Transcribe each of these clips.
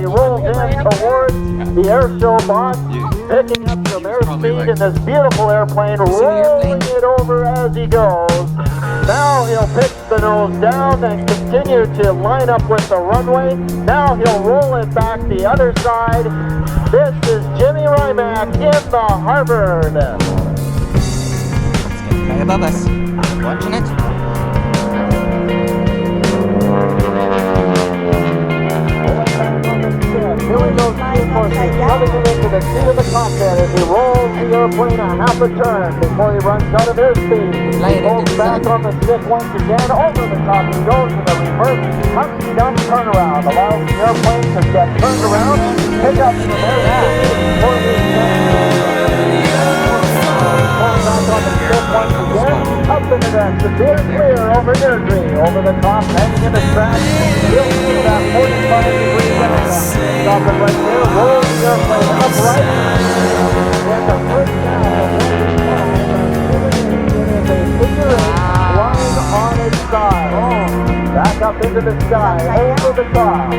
he rolls in towards the airshow box, picking up some airspeed in this beautiful airplane, rolling it over as he goes. Now he'll pitch the nose down and continue to line up with the runway. Now he'll roll it back the other side. This is Jimmy Rymack in the Harvard. It's getting right above us. Watching it. Doing those forces, shoving him into the seat of the cockpit as he rolls the airplane a half a turn before he runs out of airspeed. He pulls back on the stick once again, over the top he goes in the reverse, humpty dump turnaround, allows the airplane to get turned around, pick up some airspeed before he pulls back on the stick once again, up into that severe clear over Airdrie, over the top, heading into track, he'll see that 45-degree stop it right there, roll the airplane upright, and the first down, it is a figure eight line on its side, back up into the sky, over the top,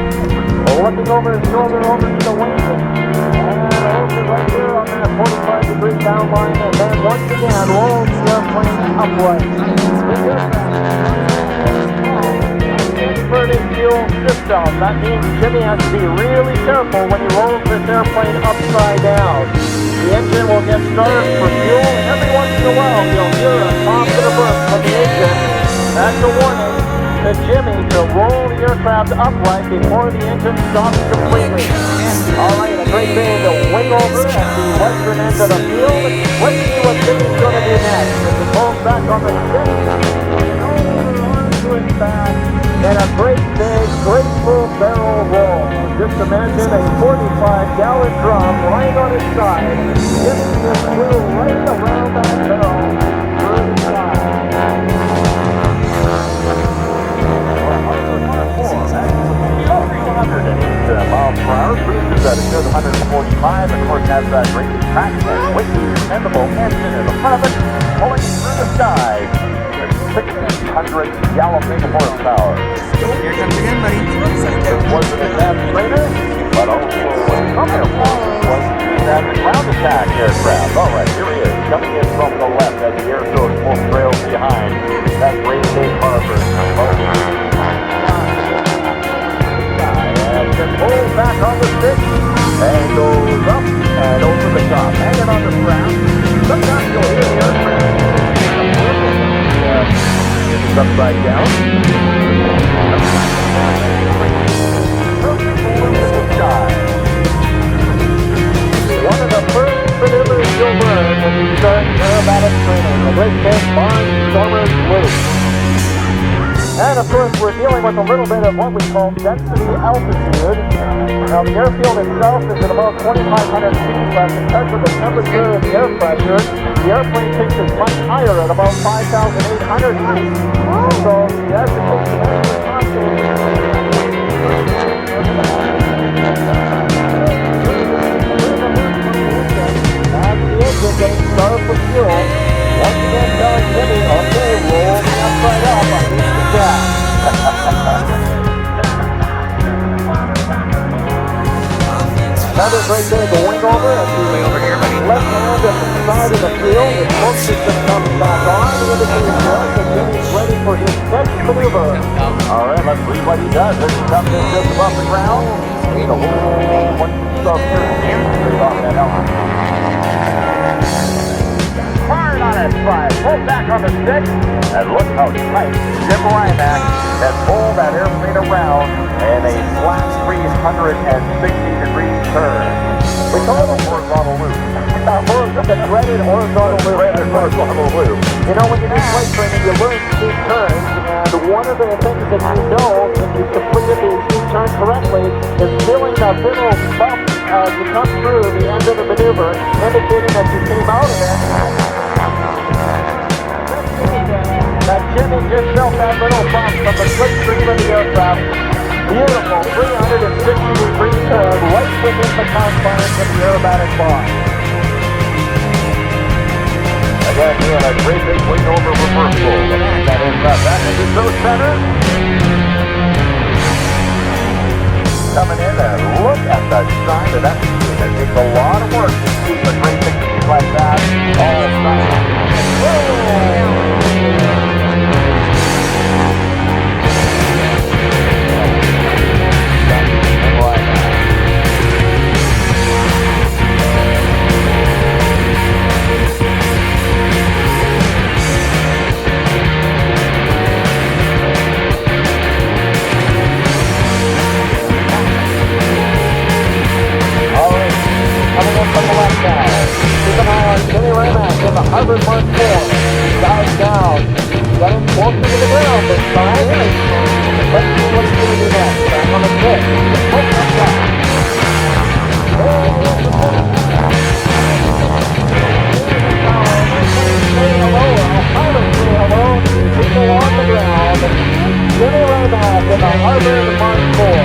looking over his shoulder, over to the wing, and over right there on that 45-degree down line, and then once again, rolls the airplane upright. Inverted fuel system. That means Jimmy has to be really careful when he rolls this airplane upside down. The engine will get started for fuel. Every once in a while, you'll hear a pop and a burst from the engine. That's a warning to Jimmy to roll the aircraft upright before the engine stops completely. All right, a great day to wing over at the western end of the field. Let's see what Jimmy's going to do next. As he pulls back on the stick, over onto his back. And a great big, graceful barrel roll. Just imagine a 45-gallon drum right on its side, giving this wheel right around that barrel through the side. 108 miles per hour, cruises at a good 145. Of course, has that great traction and weight, dependable engine in the front of it, pulling through the sky. 600 galloping horsepower. Here comes again, buddy. This wasn't a bad trainer, but also some airplanes was that ground attack aircraft. All right, here he is, coming in from the left as the airshow is full trails behind that great big harbor. And then pulls back on the stick and goes up and over the top, hanging on the strap. Sometimes you'll hear the aircraft. It's upside down. One of the first maneuvers you'll learn when you start aerobatic training, the great big barnstormer's loop. And of course, we're dealing with a little bit of what we call density altitude. Now, the airfield itself is at about 2,500 feet, but because of the temperature and the air pressure, the airplane pitches much higher at about 5,800 feet. And so, you have to take the extra caution. As the engine getting started for fuel, once again telling Jimmy, okay, roll me upside up, I need the gas. Another great day to wing over at the left hand at the side of the field. The smoke system comes back on, indicating to us that Jimmy's ready for his next maneuver. All right, let's see what he does as he comes in just above the ground. The whole bunch of stuff here. Off that element. Hard on his side, pull back on the stick, and look how tight Jim Rymack has pulled that airplane around in a flat 360-degree turn. We call it a horizontal loop. The dreaded horizontal loop. You know, when you do flight training, you learn steep turns, and one of the things that you know, if you completed the steep turn correctly, is feeling that little bump as you come through the end of the maneuver, indicating that you came out of it. That Jimmy just felt that little bump from the slipstream of the aircraft. Beautiful 360-degree turn right within the confines of the aerobatic box. Again, doing a great big wing over reversal. That is back into those center. A coming in, and look at the shine of that machine. It takes a lot of work to keep a great machine like that all night. Harvard Mark 4, dives down, got him closer to the ground this time. Let's see what he's going to do next. Back on the pitch. Oh, my God. Say hello, I'll finally say hello to people on the ground. Jimmy Ramack in the Harvard Mark 4.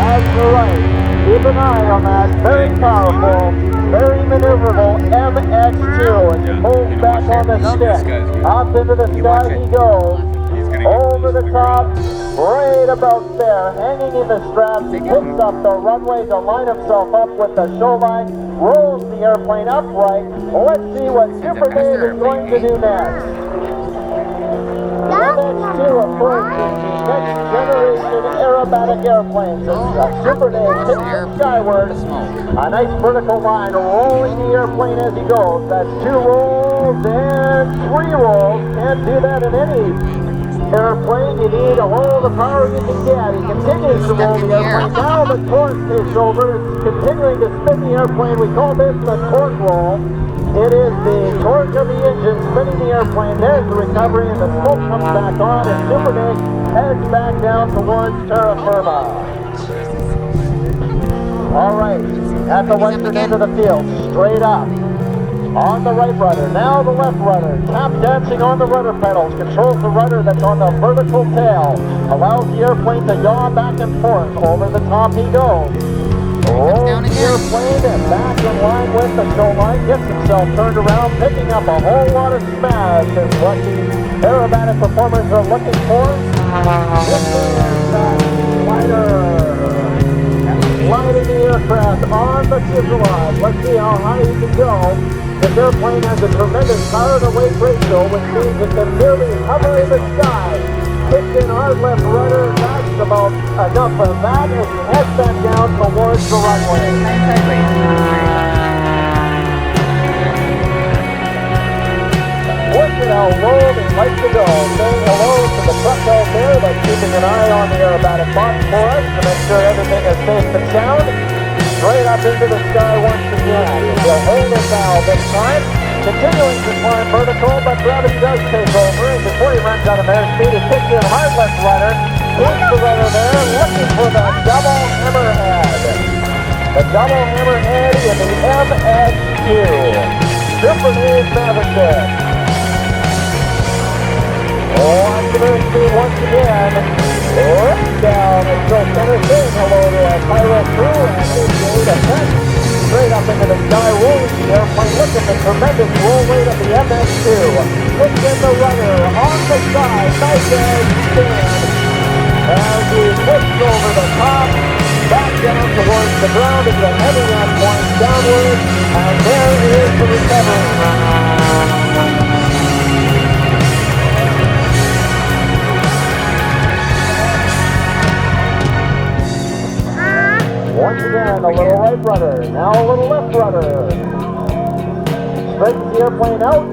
That's the right. Keep an eye on that very powerful, very maneuverable MX2 as he pulls back on the stick. Up into the sky he goes. Over the top, right about there, hanging in the straps. He picks up the runway to line himself up with the show line, rolls the airplane upright. Let's see what Super Dave is going to do next. MX2, of course, is the next generation aerobatic airplanes. Super Dave hits them skyward. A nice vertical line rolling the airplane as he goes. That's 2 rolls and 3 rolls. Can't do that in any airplane. You need all the power you can get. He continues to roll the airplane. Now the torque takes over. It's continuing to spin the airplane. We call this the torque roll. It is the torque of the engine spinning the airplane. There's the recovery, and the smoke comes back on, and Super Dave heads back down towards terra firma. All right, at the western end of the field, straight up. On the right rudder, now the left rudder. Tap dancing on the rudder pedals. Controls the rudder that's on the vertical tail. Allows the airplane to yaw back and forth. Over the top he goes. Rolls the airplane and back in line with the show line. Gets himself turned around, picking up a whole lot of smash is what the aerobatic performers are looking for. This is that glider. Gliding the aircraft on the fuselage. Let's see how high he can go. This airplane has a tremendous power-to-weight ratio, which means it can nearly hover in the sky. Kicked in hard left rudder, that's about enough of that as he heads back down towards the runway. Look at how low they like to go. Saying hello to the truck out there that's keeping an eye on the aerobatic box for us to make sure everything is safe and sound. Straight up into the sky once again. He'll hold it now this time. Continuing to climb vertical, but gravity does take over. And before he runs out of airspeed, he kicks in hard left rudder. Keeps the rudder there, looking for the double hammerhead. The double hammerhead in the MX2. Super Dave Mavic. On the airspeed once again. Right down until center, saying hello to our pilot crew and his gate effect. Straight up into the sky, rolling the airplane. Look at the tremendous roll rate of the MX2. Puts in the rudder on the side, nice edge stand. As he flips over the top, back down towards the ground as the heading on points downward, and there is the recovery. Once again, a little right rudder, now a little left rudder. Straightens the airplane out,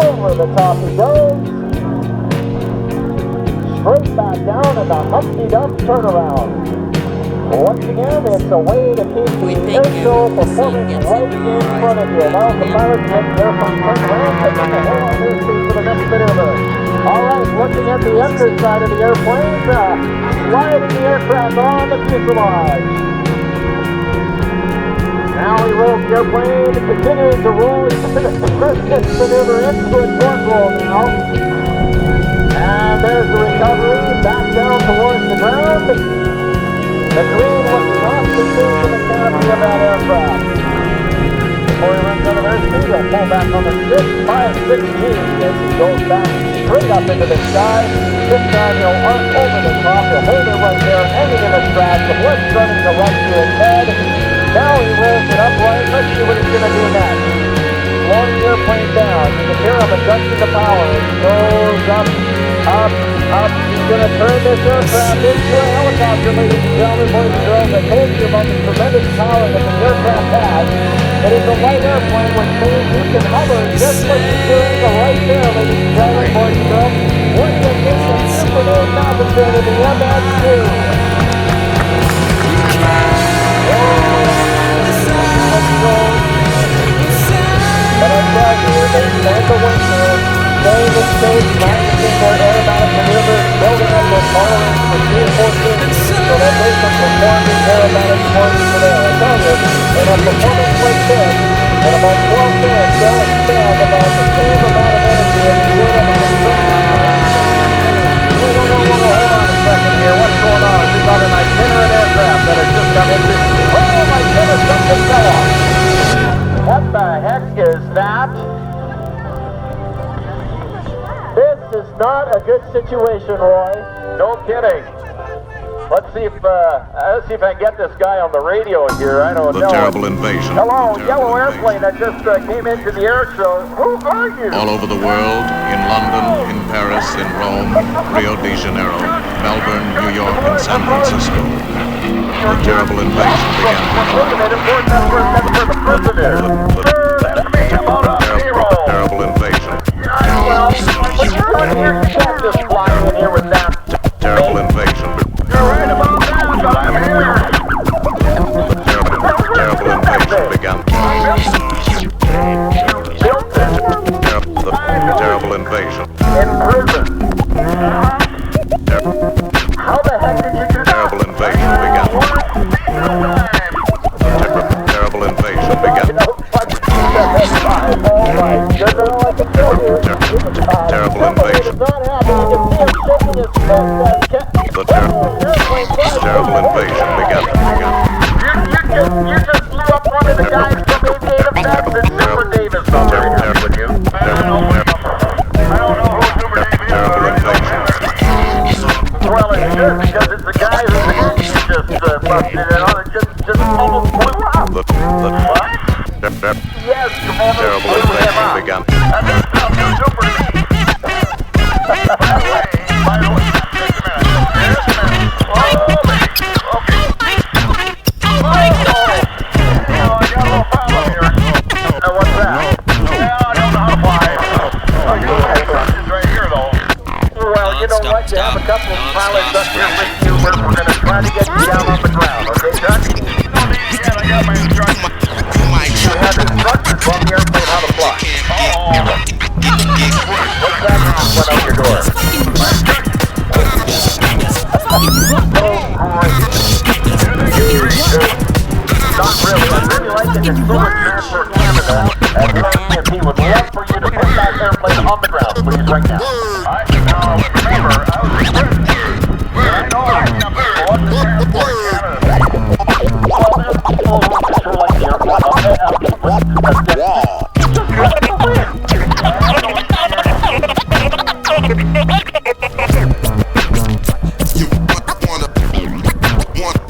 over the top he goes. Straight back down at the Humpty Dump turnaround. Once again, it's a way to keep the airshow performance right in front of you. Allows the pilot to make the airplane turn around, taking the whole on airspeed for the next maneuver. All right, looking at the underside of the airplane, sliding the aircraft on the fuselage. Now he rolls the airplane, continuing to roll. He's going to press this maneuver into a torque roll now. And there's the recovery, back down towards the ground. The green looking awfully soon to the canopy of that aircraft. Before he runs out of airspeed, he'll pull back on the 656G as he goes back straight up into the sky. This time he'll arc over the top, he'll hold it right there, hanging in the straps, the blood starting to rush to his head. Now he rolls it upright. Let's see what he's going to do next. Slowing the airplane down. You can hear him adjusting the power. It goes up, up, up. He's going to turn this aircraft into a helicopter, ladies and gentlemen, boys and girls. I told you about the tremendous power that the aircraft has. It is a light airplane which means you can hover just like you're doing right there, ladies and gentlemen, boys and girls. We're going to get some super new compensated in the MS2. But I tell you, they stand the winter, staying in space, practicing their aerobatic maneuvers, building up their tolerance for reinforcing so that they can perform these aerobatic forms today. I tell you, in a performance like this, in about 12 minutes, they'll expand about the same amount of energy as you would have a construction. Hold on a second here. What's going on? We got an itinerant aircraft that has just come into. Oh my goodness, something fell off. What the heck is that? This is not a good situation, Roy. No kidding. Let's see if I can get this guy on the radio here. I don't know. The terrible invasion. Hello, yellow airplane that just came into the air show. Who are you? All over the world, in London, in Paris, in Rome, Rio de Janeiro, Melbourne, New York, and San Francisco. The terrible invasion began That's where the person is. That's me. I'm on a payroll. The terrible invasion. Well, but you're on here. You can't just fly in here with that. Terrible invasion. You're right about that, but I'm here. The terrible invasion began. Built it. The terrible invasion. In prison. How the heck did you do that? Terrible invasion began. Terrible invasion began. Oh my goodness, I can tell you. Terrible invasion. Not happy. You can see him shaking his fist. The terrible invasion began. You just flew up one of the guys from Aviative Vets and Super Davis over here with you. I don't know who Super Davis is. Well, it's good because it's the guy whose engine just busted it on. It just almost blew up. What? Yes, Terrible invasion began. That doesn't sound too super to me. By the way, just a minute. Okay. I got a little problem here. What's that? I don't know how to fly. I got a little questions right here, though. Well, you know what? You have a couple of pilots up here with you. We're going to try to get you down on the ground. Okay, Chuck? No need yet. I got my instructions. You have instructions on the airplane how to fly. What's that went out your door? Not really. I really like it. It's Silver Transfer Canada. And he would love for you to put that airplane on the ground, please, right now. Now, remember, I was recruited. I know I have people up the Transport Canada. Well, there's people who control like the airplane.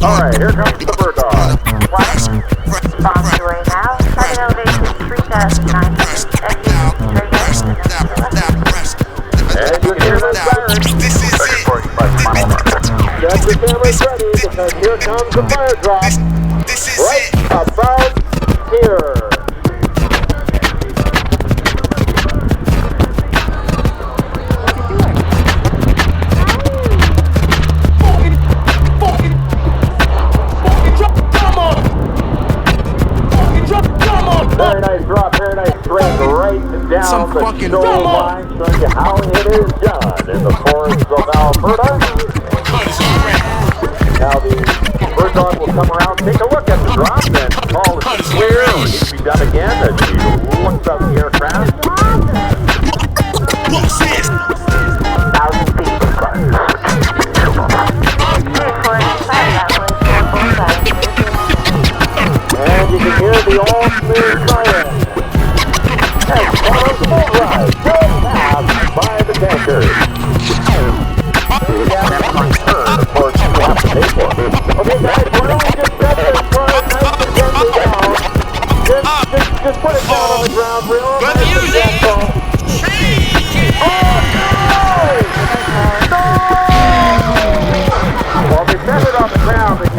Alright, here comes the bird dog. Possibly now, having elevation 3,900 And you hear the siren. This is it. Get your cameras ready because here comes the fire drop. This is Right it. about here. Very nice drop, very nice straight right down Some the fucking show line, showing you how it is done in the forests of Alberta. Now the bird dog will come around, take a look at the drop, and all is clear. It needs to be done again as he looks up the aircraft. 1,000 feet of fire. And you can hear the all-clear siren. And on a full ride, full pass by the tankers. Just put it down on the ground real The nice and music gentle. changes. Oh, no! No! Well, they set it on the ground. They